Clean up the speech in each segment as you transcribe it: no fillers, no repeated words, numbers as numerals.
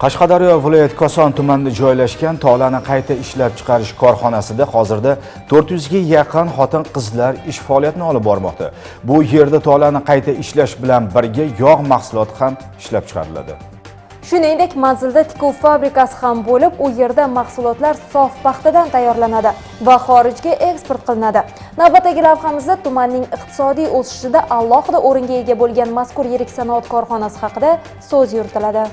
Qashqadaryo viloyat Koson tumanida joylashgan tolani qayta ishlab chiqarish korxonasida hozirda 400 ga yaqin xotin-qizlar ish faoliyatini olib bormoqda. Bu yerda tolani qayta ishlash bilan birga yog' mahsuloti ham ishlab chiqariladi. Shuningdek, manzilda tikuv fabrikasi ham bo'lib, u yerda mahsulotlar sof paxtadan tayyorlanadi va xorijga eksport qilinadi. Navbatdagi lavhamizda tumanning iqtisodiy o'sishida alohida o'ringa ega bo'lgan mazkur yirik sanoat korxonasi haqida so'z yuritiladi.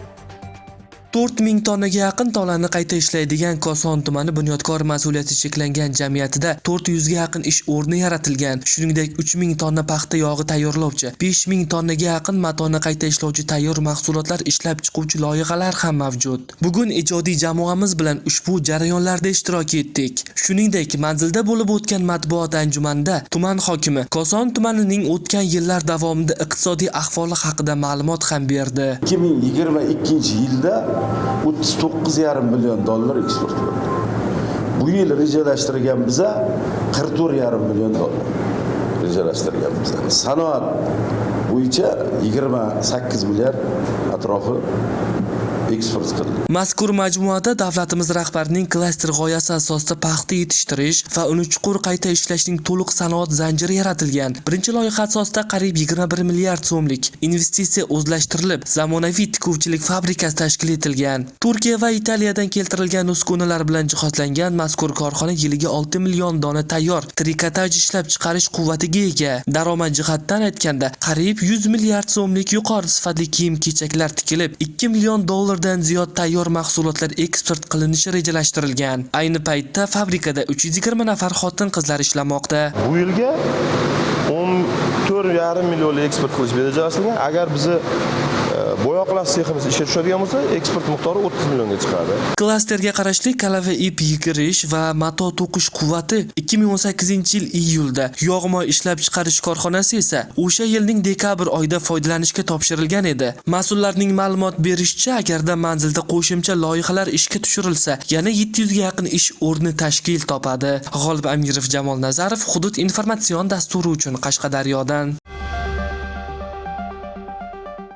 4000 tonnaga yaqin tolani qayta ishlaydigan Koson tumani bunyodkor mas'uliyati cheklangan jamiyatida 400 ga yaqin ish o'rni yaratilgan. Shuningdek, 3000 tonna paxta yog'i tayyorlovchi, 5000 tonnaga yaqin matoni qayta ishlovchi tayyor mahsulotlar ishlab chiquvchi loyihalar ham mavjud. Bugun ijodiy jamoamiz bilan ushbu jarayonlarda ishtirok etdik. Shuningdek, manzilda bo'lib o'tgan matbuot anjumanida tuman hokimi Koson tumanining o'tgan yillar davomida iqtisodiy ahvoli haqida ma'lumot ham berdi. 2022-yilda 39,5 million dollar eksport qildi. Bu yil rejalashtirgan biza 44,5 million dollar rejalashtirgan biza. Sanoat bo'yicha 28 milliard atrofi eksport qildi. Mazkur majmuada davlatimiz rahbarining klaster g'oyasi asosida paxta yetishtirish va uni chuqur qayta ishlashning to'liq sanoat zanjiri yaratilgan. Birinchi loyiha asosida qariyb 21 milliard so'mlik investitsiya o'zlashtirilib, zamonaviy tikuvchilik fabrikasi tashkil etilgan. Turkiya va Italiyadan keltirilgan uskunalar bilan jihozlangan mazkur korxona yiliga 6 million dona tayyor trikotaj ishlab chiqarish quvvatiga ega. Daromad jihatdan aytganda, qariyb 100 milliard so'mlik yuqori sifatli kiyim-kechaklar tikilib, 2 million dollar dan ziyod tayyor mahsulotlar eksport qilinishi rejalashtirilgan. Ayni paytda fabrikada 320 nafar xotin-qizlar ishlamoqda. Bu yilga 14,5 million eksport qilish rejalashtirilgan. Agar bizni bo'yoqlash seximiz ishga tushadigan bo'lsa, eksport miqdori 30 millionga chiqadi. Klasterga qarashli kalava ip yigirish va mato to'qish quvvati 2018-yil iyulda, yog'moy ishlab chiqarish korxonasi esa o'sha yilning dekabr oyida foydalanishga topshirilgan edi. Mas'ullarning ma'lumot berishicha, agarda manzilda qo'shimcha loyihalar ishga tushirilsa, yana 700 ga yaqin ish o'rni tashkil topadi. G'olib Amirov, Jamol Nazarov, Hudud informatsion dasturi uchun Qashqadaryodan.